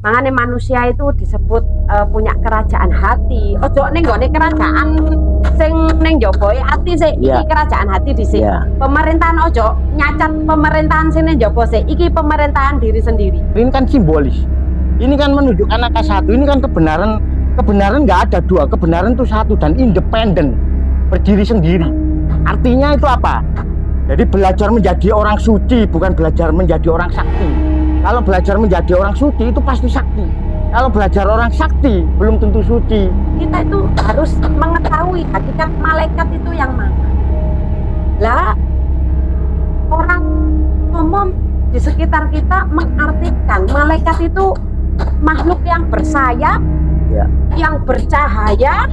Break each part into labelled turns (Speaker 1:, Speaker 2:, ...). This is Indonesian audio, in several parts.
Speaker 1: Makanya manusia itu disebut punya kerajaan hati. Ojo ning nggone kerajaan sing ning njaba ati sik iki kerajaan hati dhisik. Pemerintahan ojo nyacat pemerintahan sing ning njaba sik iki pemerintahan diri sendiri.
Speaker 2: Ini kan simbolis. Ini kan menunjukkan angka satu. Ini kan kebenaran nggak ada dua. Kebenaran itu satu dan independen, berdiri sendiri. Artinya itu apa? Jadi belajar menjadi orang suci, bukan belajar menjadi orang sakti. Kalau belajar menjadi orang suci itu pasti sakti. Kalau belajar orang sakti belum tentu suci.
Speaker 1: Kita itu harus mengetahui hakikat malaikat itu yang mana. Lah, orang umum di sekitar kita mengartikan malaikat itu makhluk yang bersayap, yang bercahaya.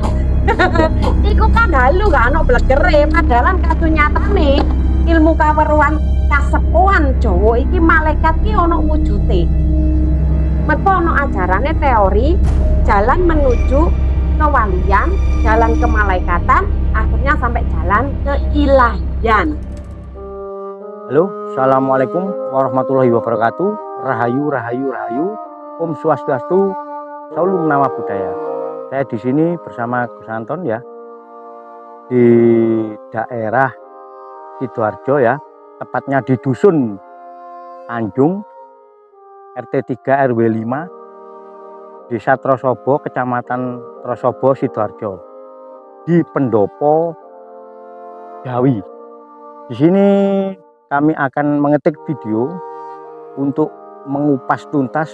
Speaker 1: Iku kan halu kan ono blegere, padahal kadu nyatane ilmu kaweruan kasepuan Jawa iki malaikat ki ono wujude. Mergo ono ajarane teori jalan menuju kewalian, jalan kemalaikatan, akhirnya sampai jalan keilahian.
Speaker 2: Halo, assalamualaikum warahmatullahi wabarakatuh. Rahayu, rahayu, rahayu. Om Swastiastu, Salam Nama Budaya. Saya di sini bersama Gus Anton ya, di daerah Sidoarjo ya, tepatnya di Dusun Tanjung, RT 3 RW 5, Desa Trosobo, Kecamatan Trosobo, Sidoarjo, di Pendopo Jawi. Di sini kami akan mengetik video untuk mengupas tuntas.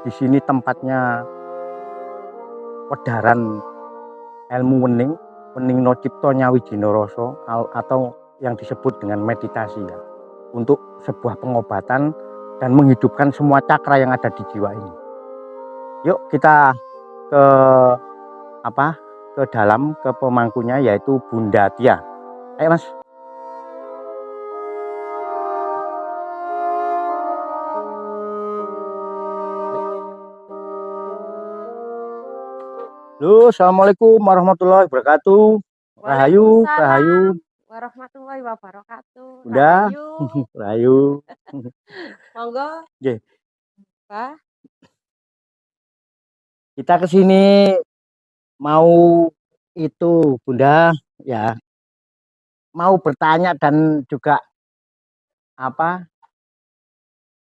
Speaker 2: Di sini tempatnya Wedaran Ilmu Wening No Cipto Nyawijino Rasa atau yang disebut dengan meditasi ya, untuk sebuah pengobatan dan menghidupkan semua cakra yang ada di jiwa ini. Yuk kita ke dalam, ke pemangkunya yaitu Bunda Tia. Ayo Mas. Halo, assalamualaikum warahmatullahi wabarakatuh. Rahayu, rahayu.
Speaker 1: Warahmatullahi wabarakatuh.
Speaker 2: Udah, rahayu.
Speaker 1: Monggo.
Speaker 2: Nggih.
Speaker 1: Pak.
Speaker 2: Kita ke sini mau itu Bunda ya, mau bertanya dan juga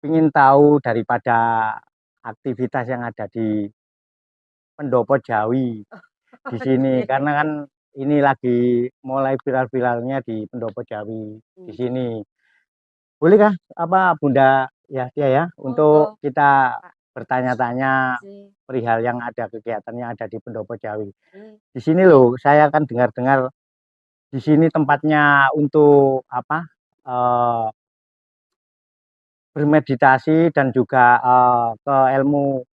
Speaker 2: ingin tahu daripada aktivitas yang ada di Pendopo Jawi di sini, karena kan ini lagi mulai viral-viralnya di Pendopo Jawi di sini. Bolehkah Bunda ya Tia ya, untuk kita bertanya-tanya perihal yang ada kegiatan yang ada di Pendopo Jawi. Di sini loh, saya kan dengar-dengar di sini tempatnya untuk bermeditasi dan juga ke ilmu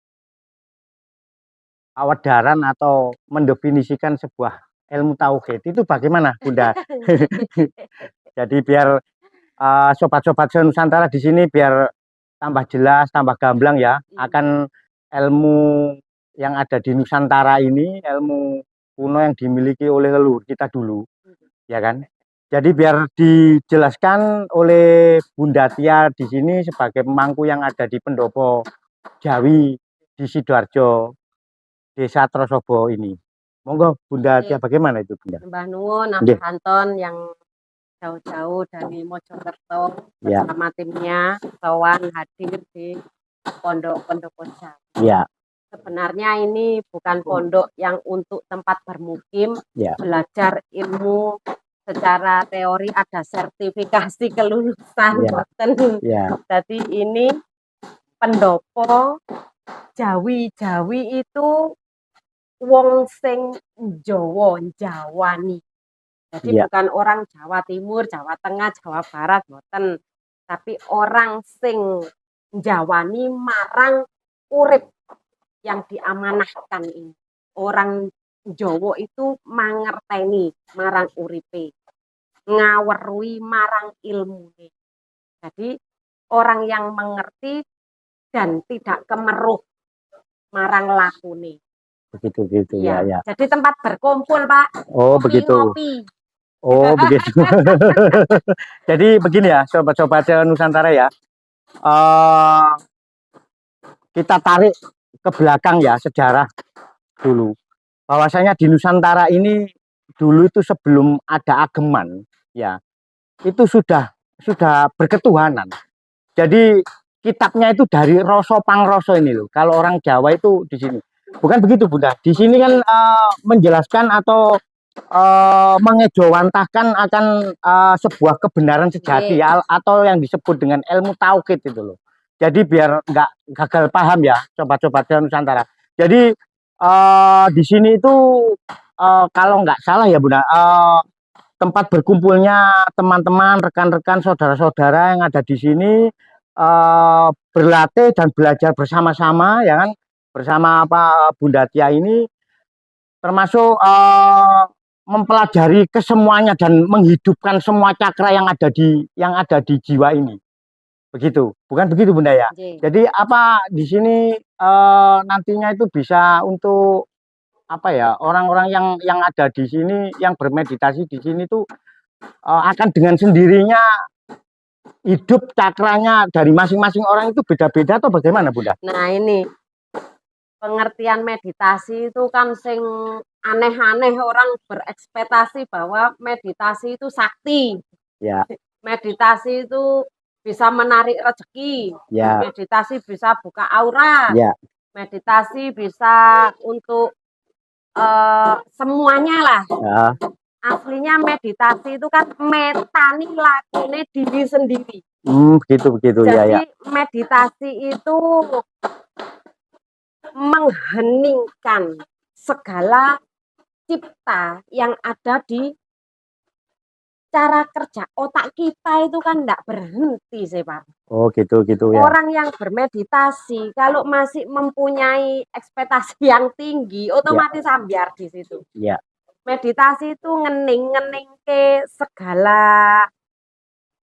Speaker 2: Wedaran atau mendefinisikan sebuah ilmu tauhid. Itu bagaimana Bunda? Jadi biar sobat-sobat Nusantara di sini biar tambah jelas, tambah gamblang ya, akan ilmu yang ada di Nusantara ini, ilmu kuno yang dimiliki oleh leluhur kita dulu, ya kan? Jadi biar dijelaskan oleh Bunda Tia di sini sebagai pemangku yang ada di Pendopo Jawi di Sidoarjo, Desa Trosobo ini. Monggo Bunda Tia, bagaimana itu Bunda?
Speaker 1: Mbah Nuwun, Abah Anton yang jauh-jauh dari Mojokerto bersama timnya sowan hadir di Pondok Pendopo Jawi.
Speaker 2: Ya.
Speaker 1: Sebenarnya ini bukan pondok yang untuk tempat bermukim, belajar ilmu secara teori, ada sertifikasi kelulusan. Jadi ini Pendopo Jawi. Jawi itu wong sing Jawani. Jadi bukan orang Jawa Timur, Jawa Tengah, Jawa Barat, boten. Tapi orang sing Jawani marang urip yang diamanahkan ini. Orang Jawa itu mangerteni marang uripe, ngawerui marang ilmune. Jadi orang yang mengerti dan tidak kemeruh marang lakune.
Speaker 2: Begitu ya.
Speaker 1: Jadi tempat berkumpul Pak.
Speaker 2: Oh begitu.
Speaker 1: Ngopi.
Speaker 2: Oh begitu. Jadi begini ya sobat-sobat Nusantara ya, kita tarik ke belakang ya sejarah dulu. Bahwasanya di Nusantara ini dulu itu sebelum ada ageman ya, itu sudah berketuhanan. Jadi kitabnya itu dari Roso Pangroso ini loh. Kalau orang Jawa itu di sini. Bukan begitu Bunda. Di sini kan menjelaskan atau mengejawantahkan akan sebuah kebenaran sejati atau yang disebut dengan ilmu tauhid itu loh. Jadi biar nggak gagal paham ya sobat-sobat Nusantara. Jadi di sini itu kalau nggak salah ya Bunda, tempat berkumpulnya teman-teman, rekan-rekan, saudara-saudara yang ada di sini berlatih dan belajar bersama-sama ya kan, bersama Bunda Tia ini, termasuk mempelajari kesemuanya dan menghidupkan semua cakra yang ada di jiwa ini. Begitu, bukan begitu Bunda ya? Jadi apa di sini nantinya itu bisa untuk apa ya, orang-orang yang ada di sini, yang bermeditasi di sini tuh akan dengan sendirinya hidup cakranya dari masing-masing orang itu beda-beda atau bagaimana Bunda?
Speaker 1: Nah ini pengertian meditasi itu kan sing aneh-aneh, orang berekspektasi bahwa meditasi itu sakti.
Speaker 2: Ya.
Speaker 1: Meditasi itu bisa menarik rezeki.
Speaker 2: Ya.
Speaker 1: Meditasi bisa buka aura.
Speaker 2: Ya.
Speaker 1: Meditasi bisa untuk semuanya lah. Ya. Aslinya meditasi itu kan metani lakune diri sendiri.
Speaker 2: Begitu.
Speaker 1: Jadi
Speaker 2: ya.
Speaker 1: meditasi itu mengheningkan segala cipta yang ada di cara kerja otak kita itu kan tidak berhenti sih Pak.
Speaker 2: Oh gitu ya.
Speaker 1: Orang yang bermeditasi kalau masih mempunyai ekspektasi yang tinggi otomatis ambiar di situ.
Speaker 2: Ya.
Speaker 1: Meditasi itu ngening ke segala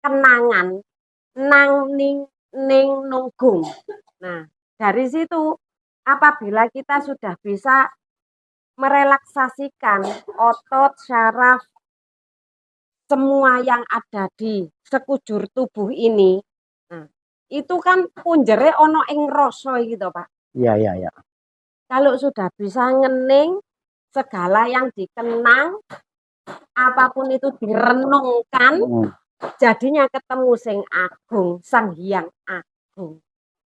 Speaker 1: kenangan nang ning nunggung. Nah dari situ apabila kita sudah bisa merelaksasikan otot, syaraf, semua yang ada di sekujur tubuh ini, nah, itu kan punjere ono ing rasa gitu Pak.
Speaker 2: Iya.
Speaker 1: Kalau sudah bisa ngening segala yang dikenang, apapun itu direnungkan, jadinya ketemu sing agung, sang hyang agung.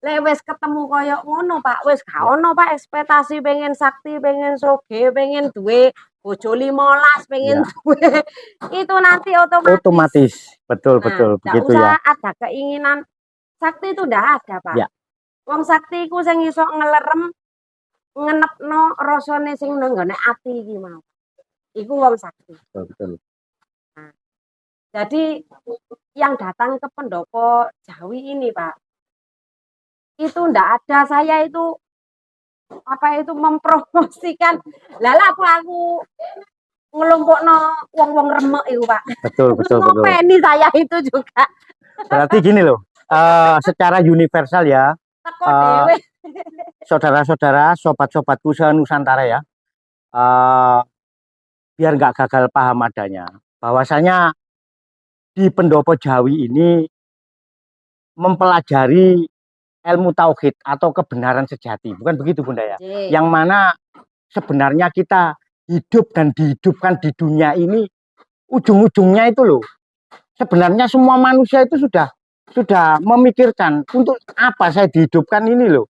Speaker 1: Lek wis ketemu koyo ngono Pak, wis gak ono Pak ekspektasi pengen sakti, pengen soge, pengen duwe bojo 15, pengen duwe. Itu nanti otomatis.
Speaker 2: Betul begitu
Speaker 1: usah
Speaker 2: ya.
Speaker 1: Ada keinginan sakti itu ndak ada Pak.
Speaker 2: Ya.
Speaker 1: Wong sakti iku sing iso ngelerem ngenepno rasane sing nang nggone ati iki mau. Iku wong sakti.
Speaker 2: Betul.
Speaker 1: Nah, jadi yang datang ke pendopo Jawi ini Pak, itu ndak ada saya itu mempromosikan lala aku ngelompokno wong-wong remek itu Pak.
Speaker 2: Betul.
Speaker 1: Ngopeni saya itu juga.
Speaker 2: Berarti gini loh, secara universal ya, saudara-saudara, sobat-sobatku se-Nusantara ya, biar nggak gagal paham adanya, bahwasanya di pendopo Jawi ini mempelajari ilmu tauhid atau kebenaran sejati, bukan begitu Bunda ya? Yang mana sebenarnya kita hidup dan dihidupkan di dunia ini, ujung-ujungnya itu loh, sebenarnya semua manusia itu sudah memikirkan untuk apa saya dihidupkan ini loh,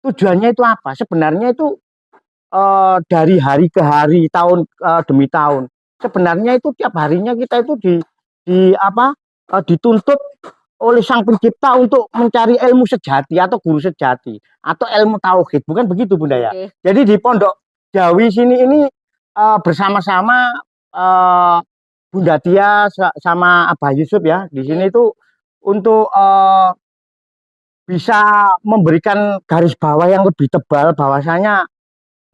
Speaker 2: tujuannya itu apa? Sebenarnya itu dari hari ke hari, tahun demi tahun, sebenarnya itu tiap harinya kita itu dituntut oleh Sang Pencipta untuk mencari ilmu sejati atau guru sejati atau ilmu tauhid, bukan begitu Bunda ya? Jadi di Pondok Jawi sini ini bersama-sama Bunda Tia sama Abah Yusuf ya di sini itu untuk bisa memberikan garis bawah yang lebih tebal, bahwasanya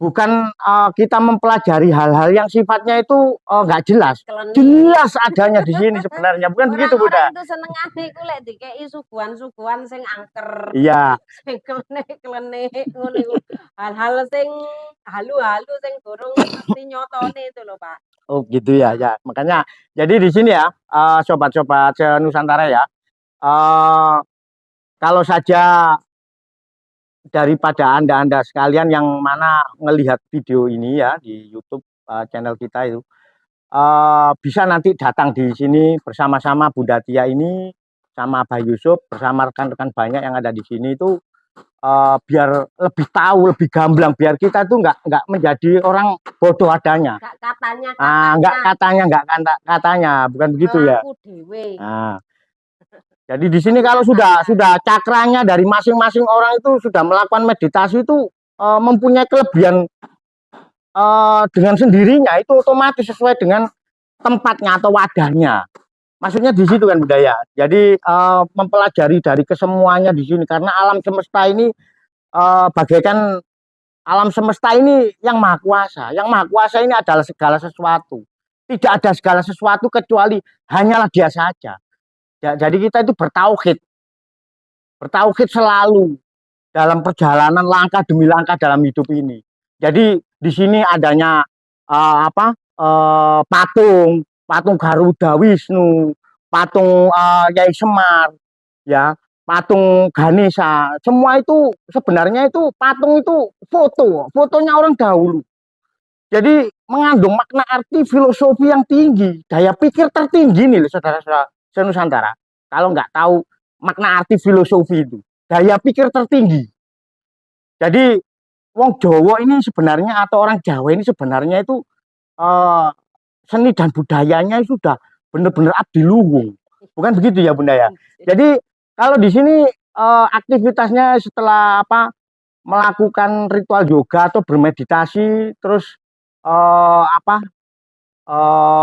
Speaker 2: bukan kita mempelajari hal-hal yang sifatnya itu nggak jelas. Jelas adanya di sini sebenarnya, bukan begitu Bunda?
Speaker 1: Orang itu senengane iku lek dikeki suguhan-suguhan sing angker.
Speaker 2: Iya.
Speaker 1: Sing klenik-klenik ngono iku. Hal-hal sing halu-halu sing durung mesti nyotone itu loh, Pak.
Speaker 2: Oh, gitu ya. Ya, makanya jadi di sini ya, sobat-sobat Nusantara ya. Kalau saja daripada Anda sekalian yang mana ngelihat video ini ya di YouTube channel kita itu bisa nanti datang di sini bersama-sama Bunda Tia ini sama Abah Yusuf bersama rekan-rekan banyak yang ada di sini itu biar lebih tahu, lebih gamblang, biar kita tuh nggak menjadi orang bodoh adanya. Nggak katanya, bukan begitu ya. Nah, jadi di sini kalau sudah cakranya dari masing-masing orang itu sudah melakukan meditasi itu mempunyai kelebihan dengan sendirinya, itu otomatis sesuai dengan tempatnya atau wadahnya. Maksudnya di situ kan budaya. Jadi mempelajari dari kesemuanya di sini karena alam semesta ini bagaikan alam semesta ini yang maha kuasa. Yang maha kuasa ini adalah segala sesuatu. Tidak ada segala sesuatu kecuali hanyalah dia saja. Jadi kita itu bertauhid selalu dalam perjalanan langkah demi langkah dalam hidup ini. Jadi di sini adanya patung Garuda Wisnu, patung Nyai Semar, ya, patung Ganesha, semua itu sebenarnya itu patung itu fotonya orang dahulu. Jadi mengandung makna arti filosofi yang tinggi, daya pikir tertinggi nih saudara-saudara senusantara. Kalau nggak tahu makna arti filosofi itu, daya pikir tertinggi. Jadi wong Jawa ini sebenarnya atau orang Jawa ini sebenarnya itu seni dan budayanya sudah benar-benar abdi luhung. Bukan begitu ya Bunda ya. Jadi kalau di sini aktivitasnya setelah melakukan ritual yoga atau bermeditasi terus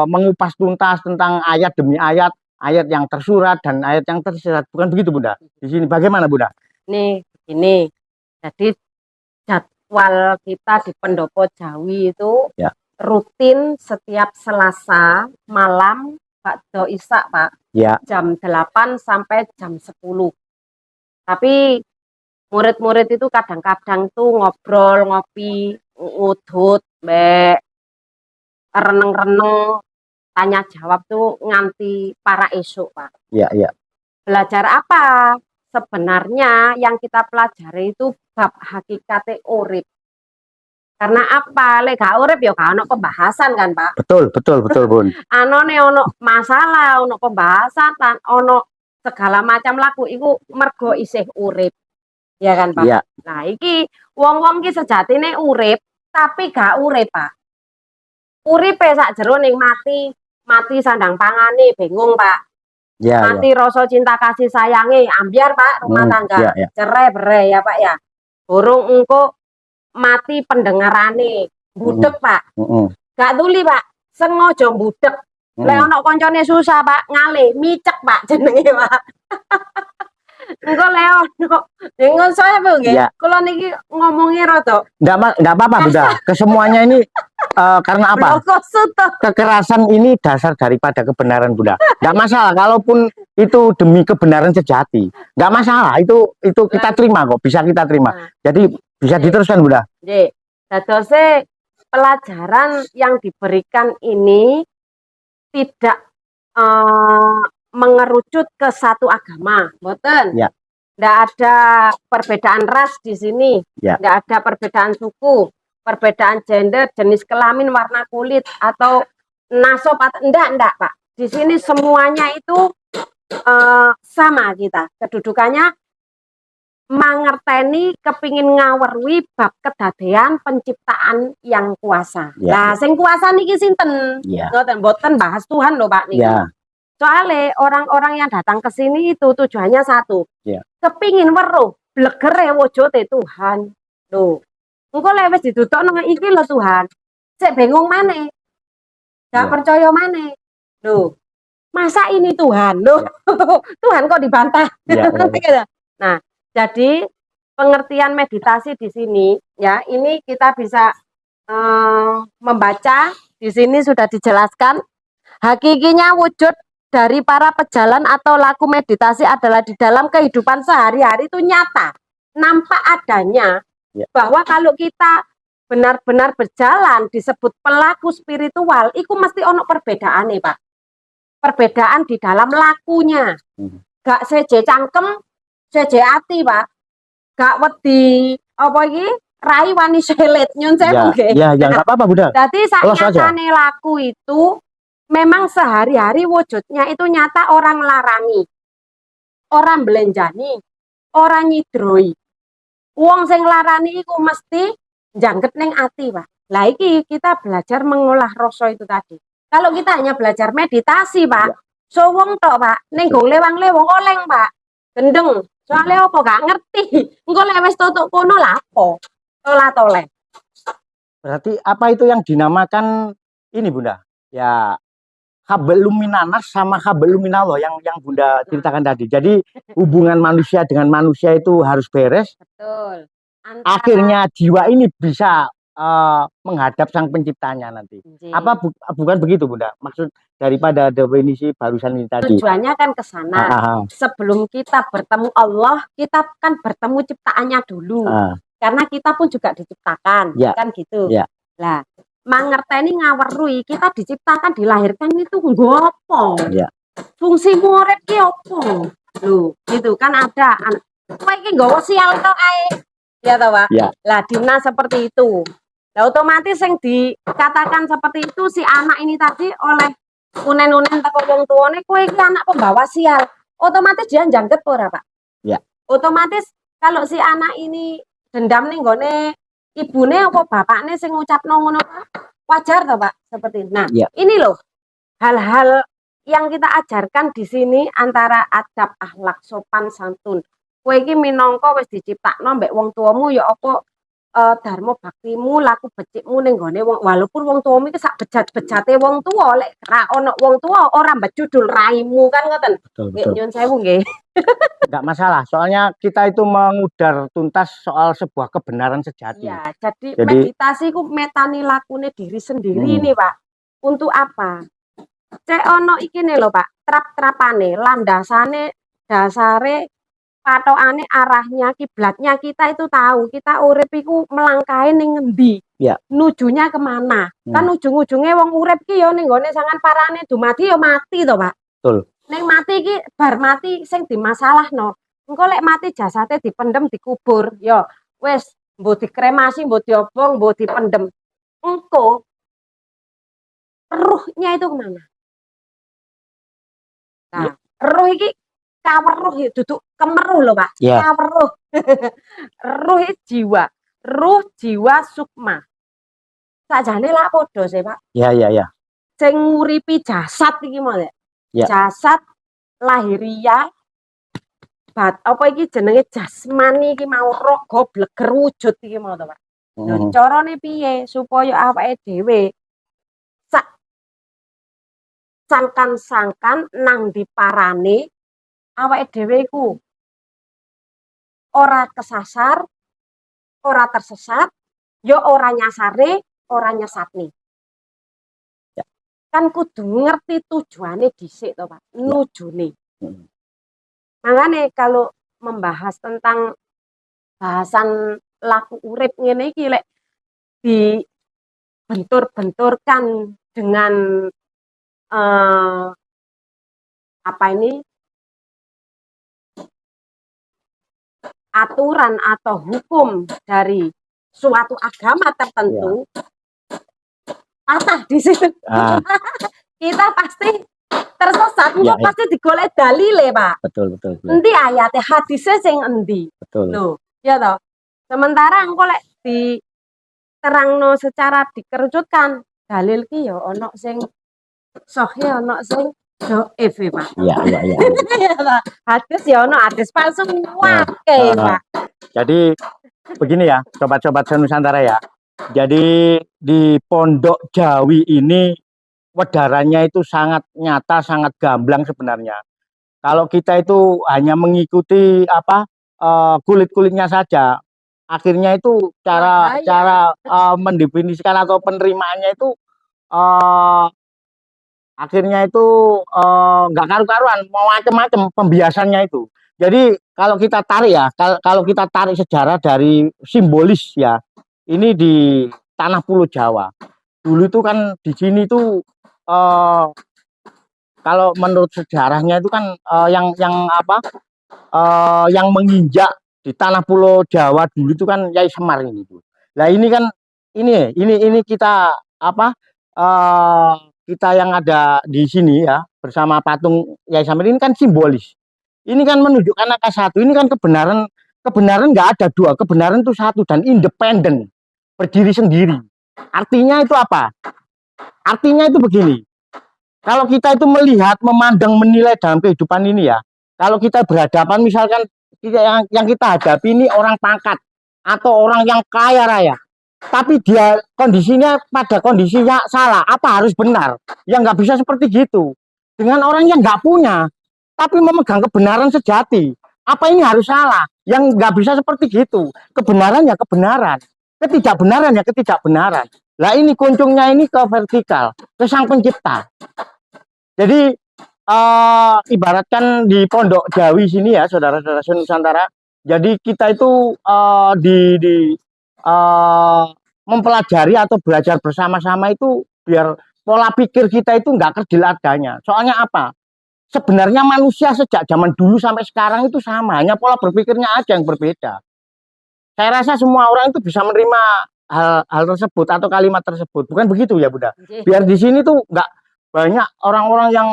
Speaker 2: mengupas tuntas tentang ayat demi ayat yang tersurat dan ayat yang tersirat. Bukan begitu Bunda? Di sini bagaimana Bunda?
Speaker 1: Nih, ini. Jadi jadwal kita di Pendopo Jawi itu
Speaker 2: ya,
Speaker 1: rutin setiap Selasa malam Bakdo Isya Pak.
Speaker 2: Ya.
Speaker 1: Jam 8 sampai jam 10. Tapi murid-murid itu kadang-kadang tuh ngobrol, ngopi, ngudut, reneng-reneng, tanya jawab tuh nganti para esok Pak.
Speaker 2: Iya, iya.
Speaker 1: Belajar apa? Sebenarnya yang kita pelajari itu bab hakikate urip. Karena apa? Lek gak urip ya gak ono pembahasan kan Pak.
Speaker 2: Betul Bun.
Speaker 1: Anone ono masalah, ono pembahasan, ono segala macam laku iku mergo isih urip. Ya kan Pak?
Speaker 2: Ya.
Speaker 1: Nah iki wong-wong ki sejatine urip tapi gak urip Pak. Uripe sak jero ning mati sandang pangane bingung Pak.
Speaker 2: Ya,
Speaker 1: mati ya. Rasa cinta kasih sayangi ambiar Pak rumah tangga.
Speaker 2: Ya.
Speaker 1: Cerai berai ya Pak ya. Burung engko mati pendengarane budek Pak. Gak tuli Pak sengaja budek. Lek ono koncone susah Pak ngalih micek Pak jenenge Pak. Engko Leono dengan saya Bu nggih. Kula niki ngomongnya rada
Speaker 2: enggak apa-apa Bunda. Kesemuanya ini karena apa? Kekerasan ini dasar daripada kebenaran Bunda. Enggak masalah kalaupun itu demi kebenaran sejati. Enggak masalah, itu kita terima kok, bisa kita terima. Jadi bisa diteruskan Bunda.
Speaker 1: Nggih. Dadose pelajaran yang diberikan ini tidak mengerucut ke satu agama, mboten.
Speaker 2: Ya.
Speaker 1: Nggak ada perbedaan ras di sini,
Speaker 2: ya.
Speaker 1: Nggak ada perbedaan suku, perbedaan gender, jenis kelamin, warna kulit atau nasab, enggak Pak. Di sini semuanya itu sama kita. Kedudukannya mangerteni kepingin ngawerwi bab kedadean penciptaan yang kuasa.
Speaker 2: Ya.
Speaker 1: Nah, sing kuasa niki sinten?
Speaker 2: Ya.
Speaker 1: Mboten bahas Tuhan loh Pak niki.
Speaker 2: Ya.
Speaker 1: Soalnya orang-orang yang datang ke sini itu tujuannya satu.
Speaker 2: Ya.
Speaker 1: Kepingin weruh blegere wujude Tuhan. Loh. Engko lek wis didutokno iki lho Tuhan. Sik bingung maneh. Gak percaya maneh. Loh. Masa ini Tuhan? Loh. Tuhan kok dibantah. Nah, jadi pengertian meditasi di sini ya, ini kita bisa membaca di sini sudah dijelaskan hakikinya wujud dari para pejalan atau laku meditasi adalah di dalam kehidupan sehari-hari itu nyata, nampak adanya bahwa kalau kita benar-benar berjalan disebut pelaku spiritual, itu mesti ono perbedaan nih Pak. Perbedaan di dalam lakunya, gak seje cangkem, seje ati Pak. gak wedi apa iki rai wani selet nyun
Speaker 2: Ya,
Speaker 1: sewu nggih.
Speaker 2: ya, ya nggak apa-apa Bunda.
Speaker 1: Dadi
Speaker 2: Los aja.
Speaker 1: saknyatane laku itu memang sehari-hari wujudnya itu nyata orang larangi, orang belenjani, orang nyidroi. Wong sing larani iku mesti jangket ning ati, Pak. Lah iki kita belajar mengolah rasa itu tadi. Kalau kita hanya belajar meditasi, Pak, sowong tok, Pak. Ning go lewang-lewong oleng, Pak. Gendeng. Soalnya apa gak ngerti. Engko lek wis tutuk kono lah apa? Tolah-toleh.
Speaker 2: Berarti apa itu yang dinamakan ini Bunda? Ya hablum minanas sama hablum minallah yang Bunda ceritakan tadi. Jadi hubungan manusia dengan manusia itu harus beres.
Speaker 1: Betul.
Speaker 2: Akhirnya jiwa ini bisa menghadap sang penciptanya nanti. Apa bukan begitu Bunda? Maksud daripada definisi barusan ini tadi.
Speaker 1: Tujuannya kan ke sana. Sebelum kita bertemu Allah, kita kan bertemu ciptaannya dulu. Karena kita pun juga diciptakan, kan gitu. Lah, mangerteni ngawerui, kita diciptakan, dilahirkan itu nggopo. Fungsi urip ki opo? Lho, gitu kan ada. Kowe iki nggawa sial tok ae. Ya toh, Pak? Lah, Dina seperti itu. Lah otomatis yang dikatakan seperti itu si anak ini tadi oleh unen-unen teko wong tuane, kowe iki anak pembawa sial. Otomatis dia jangget ora, Pak? Otomatis kalau si anak ini dendam nih gone ibune apa bapakne sing ngucapno ngono wajar toh Pak seperti itu. Nah, ini loh hal-hal yang kita ajarkan di sini antara adab, akhlak, sopan, santun. Kowe iki minangka wis diciptakno mbek wong tuamu ya apa dharma baktimu, laku becikmu ning gone wong walaupun wong tuamu iki sak bejat-bejate wong tua lek ra ono wong tua ora mbejudul raimu kan ngoten. Nggih nyun sewu nggih.
Speaker 2: Enggak masalah, soalnya kita itu mengudar tuntas soal sebuah kebenaran sejati.
Speaker 1: Ya, jadi meditasi ku metani lakune diri sendiri nih, Pak. Untuk apa? Cek ono iki nih lho, Pak. Trap-trapane, landasane, dasare, patokane, arahnya, kiblatnya kita itu tahu. Kita urip iku melangkahi ning ngendi. Nujunya kemana? Kan ujung-ujungnya wong urip ki ya ning gone sangan parane dumadi ya mati to, Pak.
Speaker 2: Betul.
Speaker 1: Neng mati ki bar mati sing dimasalahno. Engko lek mati jasate dipendem dikubur, ya wis mbok dikremasi, mbok diobong, mbok dipendem. Engko ruhnya itu kemana? Nah, ruh iki kaweruh ya duduk kemeruh lho, Pak. Kaweruh. Ruh jiwa. Ruh jiwa sukma. Sakjane lak padha sih, Pak.
Speaker 2: Iya.
Speaker 1: Sing nguripi jasad iki mau ya. Jasad lahiriah apa iki jenenge jasmani iki mau roh gobleger wujud iki mau to Pak. Lho carane piye supaya awake dhewe sangkan-sangkan nang diparane awake dhewe iku ora kesasar, ora tersesat, ya ora nyasare, ora nyesatne. Kan kudu ngerti tujuannya dhisik to Pak, nujune. Makanya kalau membahas tentang bahasan laku urip ngene iki lek dibentur-benturkan dengan apa ini aturan atau hukum dari suatu agama tertentu patah di situ. Kita pasti tersesat, pasti digolek dalile, Pak.
Speaker 2: Betul.
Speaker 1: Endi ayate hadise sing endi?
Speaker 2: Betul.
Speaker 1: Loh, ya toh. Sementara engko lek diterangno secara dikerucutkan, dalil ki ya ana sing sahih, ana sing dhaif, Pak. Iya. Hadis ya ana hadis palsu wae, Pak.
Speaker 2: Jadi begini ya, sobat-sobat Nusantara ya. Jadi di Pondok Jawi ini wedarannya itu sangat nyata, sangat gamblang sebenarnya. Kalau kita itu hanya mengikuti kulit-kulitnya saja, akhirnya itu cara mendefinisikan atau penerimaannya itu akhirnya itu nggak karu-karuan, mau macam-macam pembiasannya itu. Jadi kalau kita tarik ya, kalau kita tarik sejarah dari simbolis ya, ini di tanah Pulau Jawa. Dulu itu kan di sini tuh kalau menurut sejarahnya itu kan yang menginjak di tanah Pulau Jawa dulu itu kan Yai Semar ini tuh. Nah ini kan ini kita apa kita yang ada di sini ya bersama patung Yai Semar ini kan simbolis. Ini kan menunjukkan angka satu. Ini kan kebenaran nggak ada dua. Kebenaran itu satu dan independen, berdiri sendiri. Artinya itu apa? Artinya itu begini. Kalau kita itu melihat, memandang, menilai dalam kehidupan ini ya, kalau kita berhadapan misalkan yang kita hadapi ini orang pangkat atau orang yang kaya raya, tapi dia kondisinya pada kondisi yang salah, apa harus benar? Ya nggak bisa seperti gitu. Dengan orang yang nggak punya, tapi memegang kebenaran sejati, apa ini harus salah? Yang nggak bisa seperti gitu. Kebenaran ya kebenaran, ketidakbenaran ya ketidakbenaran. Lah ini kuncungnya ini ke vertikal, ke sang pencipta. Jadi ibaratkan di Pondok Jawi sini ya, saudara-saudara Nusantara. Jadi kita itu mempelajari atau belajar bersama-sama itu biar pola pikir kita itu nggak kerdil adanya. Soalnya apa? Sebenarnya manusia sejak zaman dulu sampai sekarang itu sama, hanya pola berpikirnya aja yang berbeda. Saya rasa semua orang itu bisa menerima hal tersebut atau kalimat tersebut. Bukan begitu ya, Bunda? Biar di sini tuh nggak banyak orang-orang yang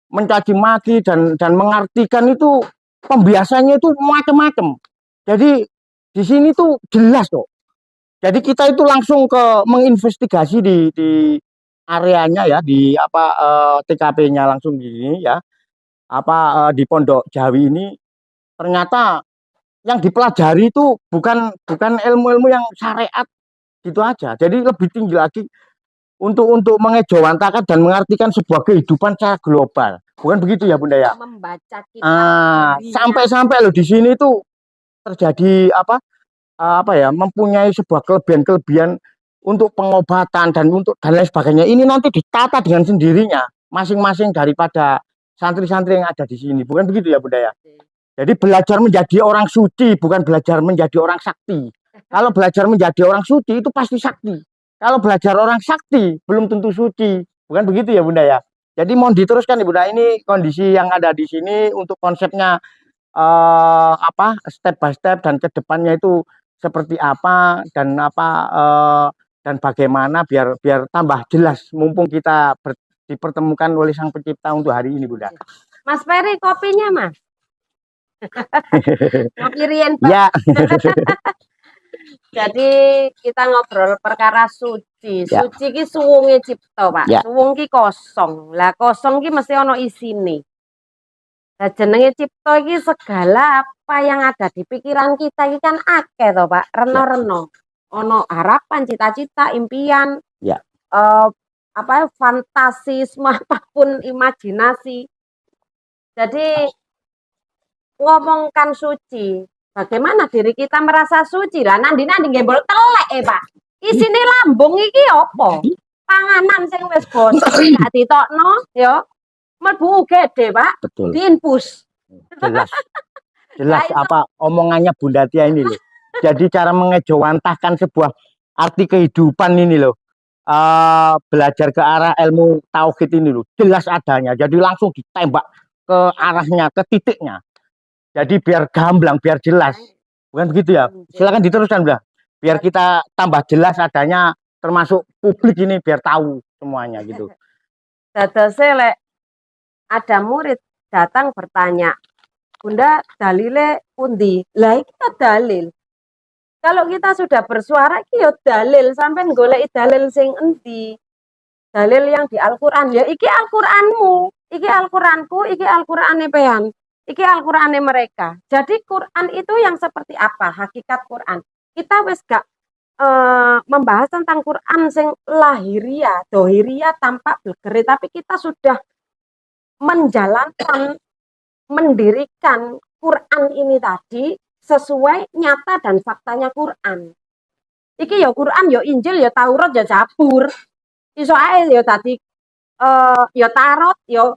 Speaker 2: mencaci maki dan mengartikan itu pembiasannya itu macam-macam. Jadi di sini tuh jelas kok. Jadi kita itu langsung ke menginvestigasi di areanya ya, di TKP-nya langsung gini ya. Di Pondok Jawi ini ternyata yang dipelajari itu bukan ilmu-ilmu yang syariat gitu aja. Jadi lebih tinggi lagi untuk mengejawantakan dan mengartikan sebuah kehidupan secara global. Bukan begitu ya, Bunda ya?
Speaker 1: Membaca kitab
Speaker 2: sampai loh di sini tuh terjadi mempunyai sebuah kelebihan untuk pengobatan dan lain sebagainya. Ini nanti ditata dengan sendirinya masing-masing daripada santri-santri yang ada di sini. Bukan begitu ya, Bunda ya? Jadi belajar menjadi orang suci, bukan belajar menjadi orang sakti. Kalau belajar menjadi orang suci itu pasti sakti. Kalau belajar orang sakti belum tentu suci. Bukan begitu ya, Bunda ya? Jadi mohon diteruskan Ibu. Nah, ini kondisi yang ada di sini untuk konsepnya step by step dan kedepannya itu seperti apa dan bagaimana biar tambah jelas mumpung kita dipertemukan oleh Sang Pencipta untuk hari ini, Bunda.
Speaker 1: Mas Ferry, kopinya Mas. Kopi Rien, Pak.
Speaker 2: Ya.
Speaker 1: Jadi kita ngobrol perkara suci.
Speaker 2: Ya.
Speaker 1: Suci ki suwunge cipta, Pak.
Speaker 2: Ya.
Speaker 1: Suwung ki kosong. Lah kosong ki mesti ono isine. Lah jenenge cipta iki segala apa yang ada di pikiran kita iki kan akeh to, Pak. Reno-reno. Ono harapan, cita-cita, impian.
Speaker 2: Ya.
Speaker 1: Fantasi, apapun imajinasi. Jadi ngomongkan suci, bagaimana diri kita merasa suci lah nandi nggembol telek Pak. Isine lambung iki apa? Panganan sing wis bosok gak ditokno ya mlebu gede, Pak.
Speaker 2: Betul.
Speaker 1: Diinfus.
Speaker 2: Jelas omongannya Bunda Tia ini loh. Jadi cara mengejawantahkan sebuah arti kehidupan ini loh. Belajar ke arah ilmu tauhid ini loh. Jelas adanya. Jadi langsung ditembak ke arahnya, ke titiknya. Jadi biar gamblang, biar jelas. Bukan begitu ya? Silakan diteruskan, Bunda. Biar kita tambah jelas adanya termasuk publik ini biar tahu semuanya gitu.
Speaker 1: Dadase lek ada murid datang bertanya, Bunda dalile pundi? Lah iki dalil. Kalau kita sudah bersuara iki yo dalil, sampean goleki dalil sing endi? Dalil yang di Al-Qur'an. Ya iki Al-Qur'anmu, iki Al-Qur'anku, iki Al-Qur'ane pean. Iki Al-Qur'ane mereka. Jadi Quran itu yang seperti apa? Hakikat Quran. Kita wis gak membahas tentang Quran sing lahiriah, dohiriah tampak blegere, tapi kita sudah menjalankan, mendirikan Quran ini tadi sesuai nyata dan faktanya Quran. Iki ya Quran, ya Injil, ya Taurat, ya Zabur. Iso ae ya tadi ya Tarot, ya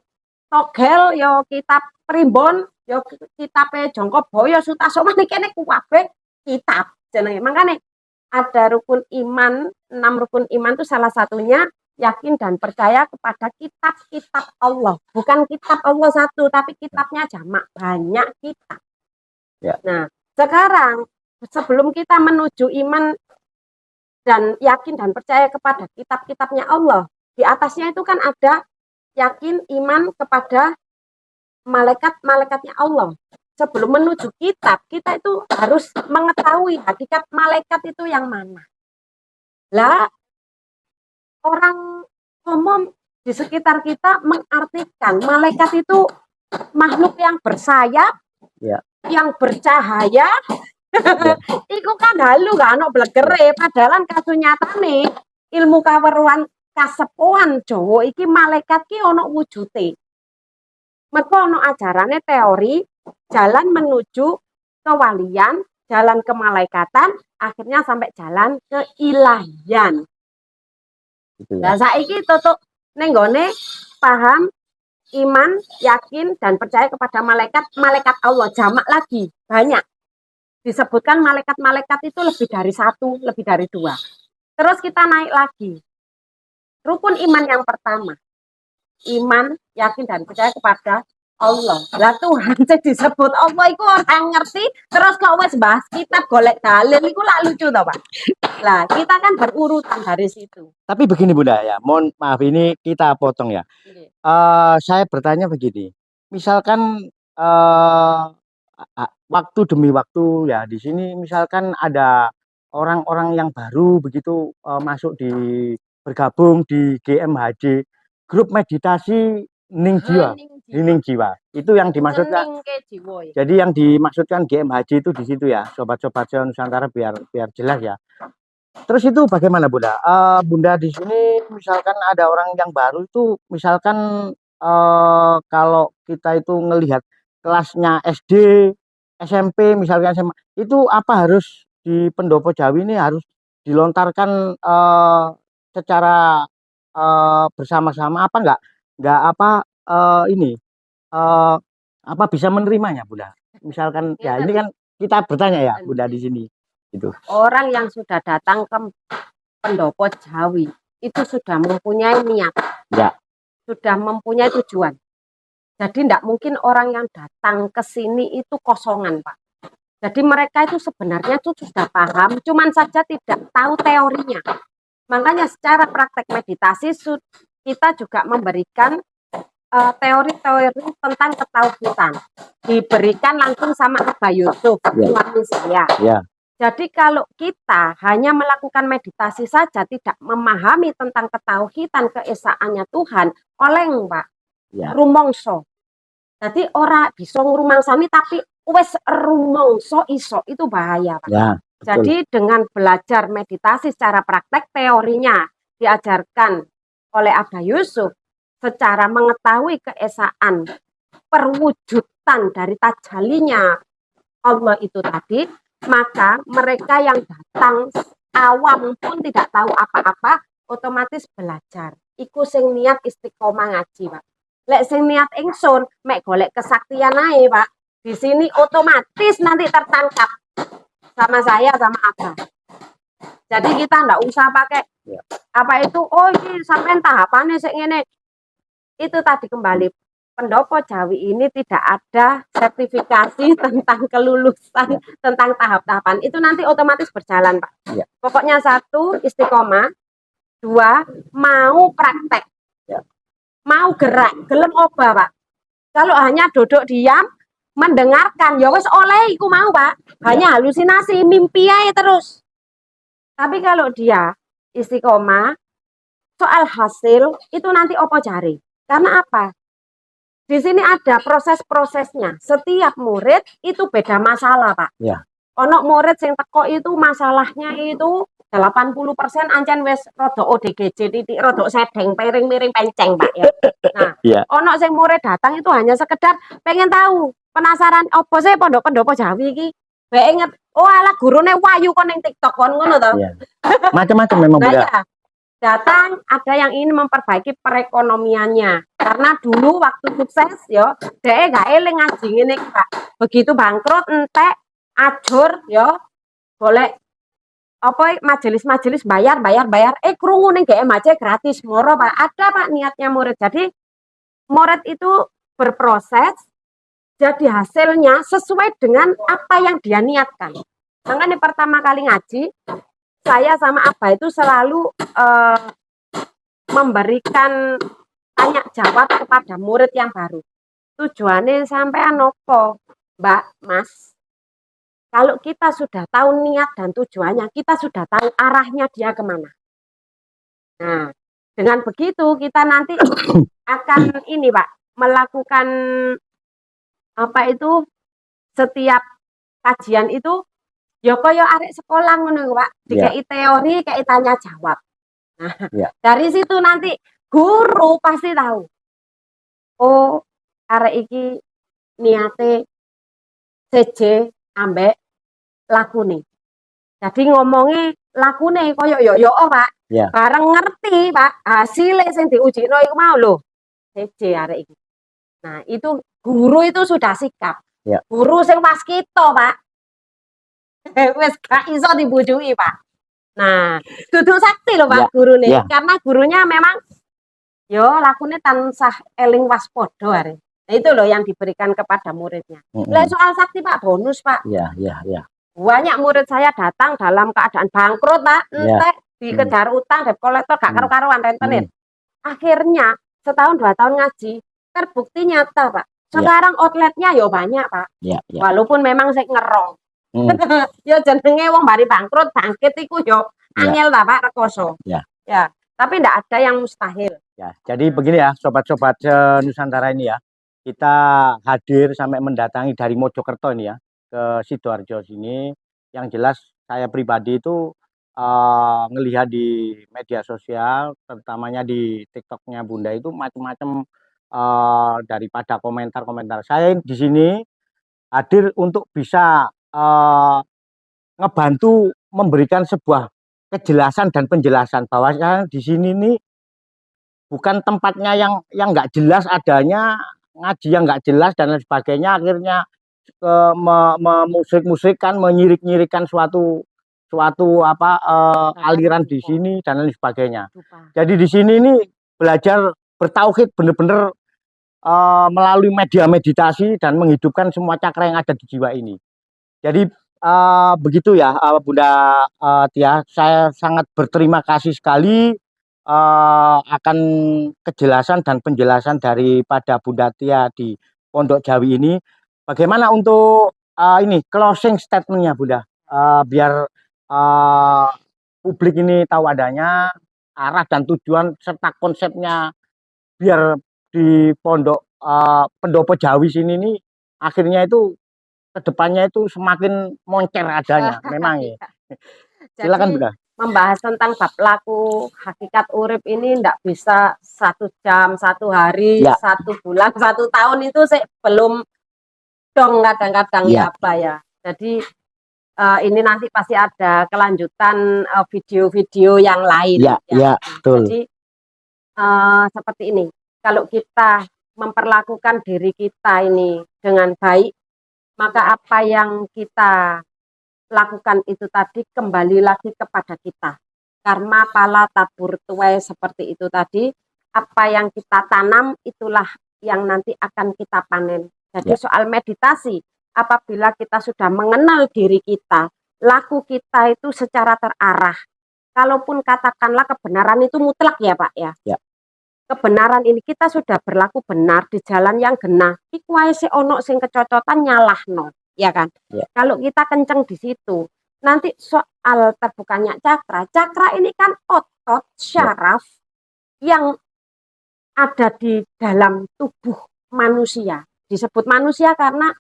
Speaker 1: Togel, ya kitab Primbon, ya kitabe Jongko Boyo, Sutasoma niki kene kabeh kitab jenenge. Makane ada rukun iman, 6 rukun iman itu salah satunya yakin dan percaya kepada kitab-kitab Allah. Bukan kitab Allah satu, tapi kitabnya jamak, banyak kitab.
Speaker 2: Ya.
Speaker 1: Nah, Sekarang sebelum kita menuju iman dan yakin dan percaya kepada kitab-kitabnya Allah, di atasnya itu kan ada yakin iman kepada malaikat-malaikatnya Allah. Sebelum menuju kitab, kita itu harus mengetahui hakikat malaikat itu yang mana. Lah, orang umum di sekitar kita mengartikan malaikat itu makhluk yang bersayap,
Speaker 2: Ya.
Speaker 1: yang bercahaya.
Speaker 2: Ya.
Speaker 1: Iku kan halu kan ono blegere, padahal kasunyatane ilmu kaweruan kasepuhan Jawa iki malaikat ki ono wujute. Mergo ono ajarane teori jalan menuju kewalian, jalan kemalaikatan, akhirnya sampai jalan keilahian.
Speaker 2: Gitu
Speaker 1: Nah,
Speaker 2: ya.
Speaker 1: saiki tutuk ning nggone paham, iman, yakin dan percaya kepada malaikat Allah. Jamak lagi, banyak. Disebutkan malaikat-malaikat itu lebih dari satu, lebih dari dua. Terus kita naik lagi. Rukun iman yang pertama. Iman, yakin dan percaya kepada Allah. Lah Tuhan sing disebut Allah iku orang ngerti, terus kok wis bahas kitab golek dalil iku lak lucu to, Pak. Lah, kita kan berurutan dari situ.
Speaker 2: Tapi begini Bunda ya, mohon maaf ini kita potong ya. Saya bertanya begini, misalkan waktu demi waktu ya di sini misalkan ada orang-orang yang baru begitu masuk bergabung di GMHJ, grup meditasi Ning Jiwa. Hening Jiwa. Itu yang dimaksudkan. Jadi yang dimaksudkan GMHJ itu di situ ya, sobat-sobat Nusantara biar jelas ya. Terus itu bagaimana Bunda? Bunda di sini misalkan ada orang yang baru itu misalkan kalau kita itu ngelihat kelasnya SD, SMP misalkan SMA, itu apa harus di Pendopo Jawi ini harus dilontarkan secara bersama-sama apa enggak apa ini apa bisa menerimanya Bunda? Misalkan ya ini kan kita bertanya ya Bunda di sini. Gitu.
Speaker 1: Orang yang sudah datang ke Pendopo Jawi itu sudah mempunyai niat,
Speaker 2: ya.
Speaker 1: Sudah mempunyai tujuan. Jadi tidak mungkin orang yang datang ke sini itu kosongan, Pak. Jadi mereka itu sebenarnya itu sudah paham, cuman saja tidak tahu teorinya. Makanya secara praktek meditasi kita juga memberikan teori-teori tentang ketauhidan. Diberikan langsung sama Abah Yusuf, suami saya.
Speaker 2: Ya.
Speaker 1: Jadi kalau kita hanya melakukan meditasi saja, tidak memahami tentang ketauhidan keesaannya Tuhan, oleng Pak,
Speaker 2: ya.
Speaker 1: Rumongso. Jadi orang bisa ngrumangsani tapi wes rumongso iso, itu bahaya Pak.
Speaker 2: Ya,
Speaker 1: jadi dengan belajar meditasi secara praktek, teorinya diajarkan oleh Abah Yusuf, secara mengetahui keesaan perwujudan dari tajalinya Allah itu tadi, maka mereka yang datang awam pun tidak tahu apa-apa, otomatis belajar. Iku sing niat istiqomah ngaji, Pak. Lek sing niat ingsun, mek golek kesaktian ae, Pak. Di sini otomatis nanti tertangkap sama saya, sama Abah. Jadi kita ndak usah pakai apa itu, oh ini sampai tahapannya sing ngene. Itu tadi kembali, Pendopo Jawi ini tidak ada sertifikasi tentang kelulusan, tentang tahap-tahapan. Itu nanti otomatis berjalan, Pak.
Speaker 2: Ya.
Speaker 1: Pokoknya 1, istiqomah. 2, mau praktek.
Speaker 2: Ya.
Speaker 1: Mau gerak, gelem obah, Pak. Kalau hanya duduk diam, mendengarkan, ya wes oleh iku mau, Pak. Hanya halusinasi, mimpi aja terus. Tapi kalau dia istiqomah, soal hasil, itu nanti opo cari. Karena apa? Di sini ada proses-prosesnya. Setiap murid itu beda masalah, Pak.
Speaker 2: Ya.
Speaker 1: Ono murid sing teko itu masalahnya itu 80% ancen wis rada ODGJ titik rada sedeng piring miring penceng, Pak ya. Nah, ono sing murid datang itu hanya sekedar pengen tahu, penasaran apa sih Pendopo Jawi iki? Bae inget, oh ala gurune wayu kon ning TikTok kon ngono to.
Speaker 2: Iya. Macam-macam memang
Speaker 1: Bunda. Ya. Datang ada yang ingin memperbaiki perekonomiannya karena dulu waktu sukses yo dhek gak eling ngaji ngene Pak. Begitu bangkrut entek ajur yo boleh apa majelis-majelis bayar krungu ning GMHJ gratis moro Pak. Ada Pak niatnya murid. Jadi murid itu berproses jadi hasilnya sesuai dengan apa yang dia niatkan. Makanya pertama kali ngaji, saya sama Abah itu selalu memberikan tanya jawab kepada murid yang baru. Tujuannya sampean nopo, Mbak, Mas. Kalau kita sudah tahu niat dan tujuannya, kita sudah tahu arahnya dia kemana. Nah, dengan begitu kita nanti akan ini, Pak, melakukan apa itu setiap kajian itu ya kaya arek sekolah ngono, Pak. Dikai teori, kayak tanya jawab. Nah, dari situ nanti guru pasti tahu. Oh, arek iki niate CJ ambek lakune. Jadi ngomongnya lakune koyo yo Pak. Bareng ngerti, Pak. Hasilnya sing diujino iku mau lho. CJ arek iki. Nah, itu guru itu sudah sikap. Guru sing pas kita, Pak. Wis gak iso dibujuki, Pak. Nah, duduk sakti loh Pak gurune. Karena gurunya memang yo lakune tansah eling waspada arek. Nah, itu loh yang diberikan kepada muridnya. Lah soal sakti Pak bonus, Pak. Banyak murid saya datang dalam keadaan bangkrut, Pak. Entek dikejar utang, debt collector gak karu-karuan rentenir. Akhirnya setahun 2 tahun ngaji, terbukti nyata, Pak. Sekarang outletnya yo banyak, Pak. Walaupun memang saya ngerong. Yo jenenge wong bari bangkrut bangkit iku yo angel ta Pak rekoso. Ya, tapi ndak ada yang mustahil.
Speaker 2: Ya, jadi begini ya sobat-sobat Nusantara ini ya. Kita hadir sampai mendatangi dari Mojokerto ini ya ke Sidoarjo sini. Yang jelas saya pribadi itu ngelihat di media sosial, terutamanya di TikToknya Bunda itu macam-macam daripada komentar-komentar. Saya di sini hadir untuk bisa ngebantu memberikan sebuah kejelasan dan penjelasan bahwa di sini nih bukan tempatnya yang nggak jelas adanya, ngaji yang nggak jelas dan lain sebagainya, akhirnya memusik-musikkan, menyirik-nyirikan suatu aliran di sini dan lain sebagainya. Jadi di sini ini belajar bertauhid benar-benar melalui media meditasi dan menghidupkan semua cakra yang ada di jiwa ini. Jadi begitu ya Bunda Tia, saya sangat berterima kasih sekali akan kejelasan dan penjelasan daripada Bunda Tia di Pondok Jawi ini. Bagaimana untuk ini closing statementnya Bunda, biar publik ini tahu adanya arah dan tujuan serta konsepnya, biar di Pondok Pendopo Jawi sini nih akhirnya itu kedepannya itu semakin moncer adanya memang ya. Silakan Bunda.
Speaker 1: Membahas tentang bab laku hakikat urip ini ndak bisa 1 jam, 1 hari, 1 bulan, 1 tahun itu belum dong kadang-kadang ya apa ya. Jadi ini nanti pasti ada kelanjutan video-video yang lain.
Speaker 2: Betul.
Speaker 1: Jadi seperti ini. Kalau kita memperlakukan diri kita ini dengan baik, maka apa yang kita lakukan itu tadi kembali lagi kepada kita. Karma pala tabur tuai, seperti itu tadi. Apa yang kita tanam itulah yang nanti akan kita panen. Jadi soal meditasi, apabila kita sudah mengenal diri kita, laku kita itu secara terarah. Kalaupun katakanlah kebenaran itu mutlak ya Pak ya. Kebenaran ini kita sudah berlaku benar di jalan yang genah. Iku wae sik ono sing kecocotan nyalahno, ya kan? Kalau kita kenceng di situ, nanti soal terbukanya cakra. Cakra ini kan otot syaraf yang ada di dalam tubuh manusia. Disebut manusia karena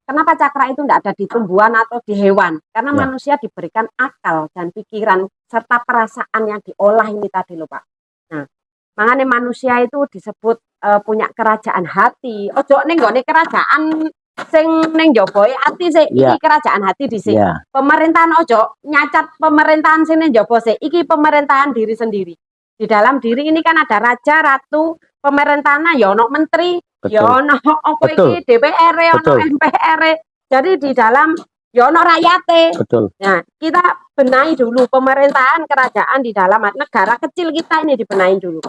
Speaker 1: kenapa cakra itu tidak ada di tumbuhan atau di hewan? Karena manusia diberikan akal dan pikiran serta perasaan yang diolah ini tadi loh Pak. Nah, makanya manusia itu disebut punya kerajaan hati. Ojo ning gone kerajaan sing ning njoboe ati sik, iki kerajaan hati dhisik. Pemerintahan ojo nyacat pemerintahan sing ning njaba sik, iki pemerintahan diri sendiri. Di dalam diri ini kan ada raja, ratu, pemerintahan ya ono menteri, ya ono apa iki DPR, ono MPR. Jadi di dalam ya ono rakyate. Nah, kita benahi dulu pemerintahan kerajaan di dalam negara kecil kita ini, dibenahi dulu.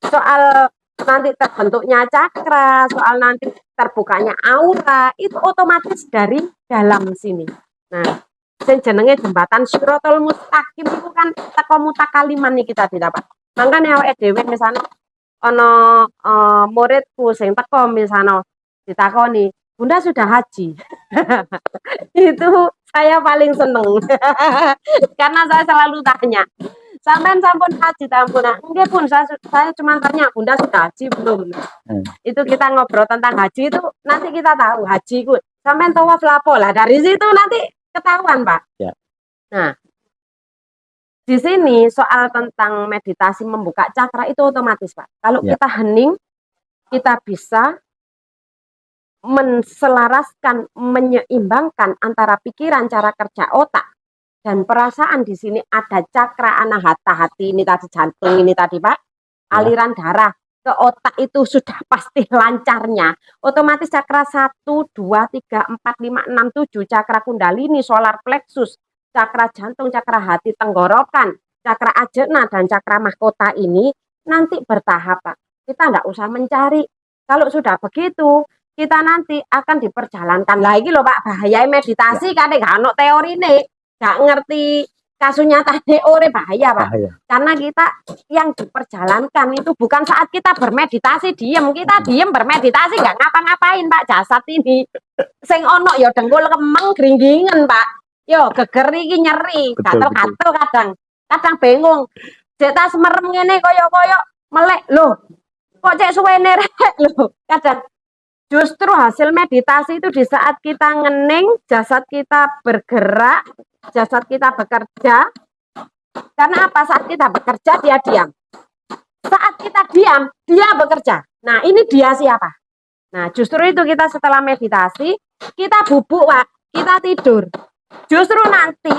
Speaker 1: Soal nanti terbentuknya cakra, soal nanti terbukanya aura, itu otomatis dari dalam sini. Nah, sing jenenge jembatan Siratal Mustaqim itu kan teko mutakaliman nih kita didapat. Makanya awake dhewe misalnya ana muridku sing teko misalnya ditakoni, "Bunda sudah haji?" Itu saya paling seneng. Karena saya selalu tanya, "Sampean sampun haji ta, Bunda?" "Nggih, Pun, saya cuma tanya, Bunda sudah haji belum?" Itu kita ngobrol tentang haji itu nanti kita tahu haji ku sampean tawaf lapo lah, dari situ nanti ketahuan, Pak.
Speaker 2: Ya.
Speaker 1: Nah, di sini soal tentang meditasi membuka cakra itu otomatis, Pak. Kalau
Speaker 2: Ya.
Speaker 1: kita hening, kita bisa menselaraskan, menyeimbangkan antara pikiran, cara kerja otak, dan perasaan. Di sini ada cakra anahata hati ini tadi, jantung ini tadi, Pak. Aliran darah ke otak itu sudah pasti lancarnya. Otomatis cakra 1, 2, 3, 4, 5, 6, 7, cakra kundalini, solar plexus, cakra jantung, cakra hati, tenggorokan, cakra ajna, dan cakra mahkota ini nanti bertahap, Pak. Kita enggak usah mencari. Kalau sudah begitu, kita nanti akan diperjalankan lagi loh, Pak. Bahaya meditasi kan gak ono teori nih, gak ngerti kasus nyata teori, bahaya, Pak.
Speaker 2: Bahaya.
Speaker 1: Karena kita yang diperjalankan itu bukan saat kita bermeditasi diem, kita diem bermeditasi gak ngapa-ngapain, Pak. Jasad ini sing ono ya dengkul kemeng gringgingen, Pak. Yo geger iki nyeri, gatel-gatel kadang bingung. Cek tas merem ngene koyo-koyo melek lho. Kok cek suwene rek lho. Kadang justru hasil meditasi itu di saat kita ngening, jasad kita bergerak, jasad kita bekerja. Karena apa? Saat kita bekerja, dia diam. Saat kita diam, dia bekerja. Nah, ini dia siapa? Nah, justru itu kita setelah meditasi, kita bubuk, Pak. Kita tidur. Justru nanti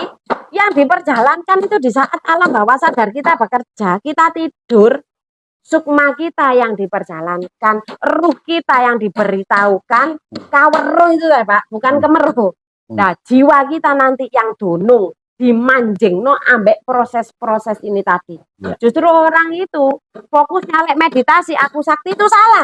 Speaker 1: yang diperjalankan itu di saat alam bawah sadar kita bekerja, kita tidur, sukma kita yang diperjalankan, ruh kita yang diberitahukan, kaweruh itu ya, Pak, bukan kemeruh. Nah, jiwa kita nanti yang dunung, dimanjing no ambek proses-proses ini tadi. Ya. Justru orang itu fokusnya lek meditasi, aku sakti itu salah.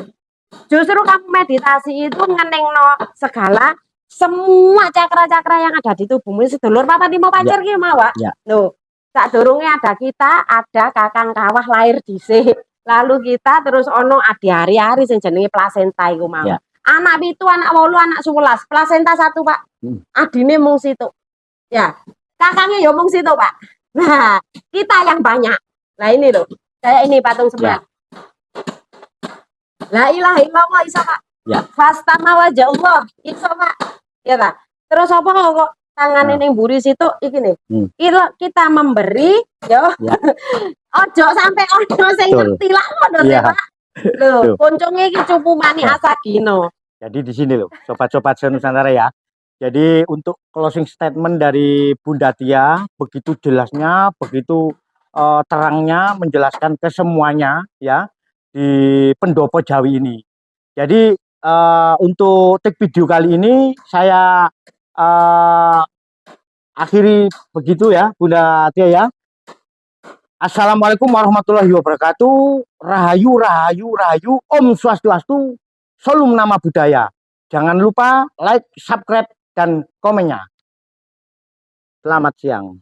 Speaker 1: Justru kamu meditasi itu ngenengno segala semua cakra-cakra yang ada di tubuhmu. Sedulur papa mau pacar ki mau, Pak. Ya. Loh, sak durunge ada kita, ada kakang kawah lahir dhisik. Lalu kita terus ono adi hari-hari sing jenenge plasenta iku mau. Ya. Anak 7, anak 8, anak 11, plasenta 1, Pak. Adine mung situ. Ya. Kakangnya ya mung situ, Pak. Nah, kita yang banyak. Nah, ini loh. Kayak ini patung sebelah. Ya. La ilaha illallah iso, Pak. Ya. Fastama wajah Allah iso, Pak. Ya, Pak. Terus apa kok tangan ning mburi situ iki nih. Kita memberi yo. Ya. Ojo sampai ono sing ngerti lah ngono ya, Pak. Lho, konconge iki cupu mani asagino.
Speaker 2: Jadi di sini loh, sobat-sobat Nusantara ya. Jadi untuk closing statement dari Bunda Tia begitu jelasnya, begitu terangnya menjelaskan ke semuanya ya di Pendopo Jawi ini. Jadi untuk take video kali ini saya akhiri begitu ya Bunda Tia ya. Assalamualaikum warahmatullahi wabarakatuh. Rahayu, rahayu, rahayu. Om Swastiastu. Salam nama budaya. Jangan lupa like, subscribe, dan komennya. Selamat siang.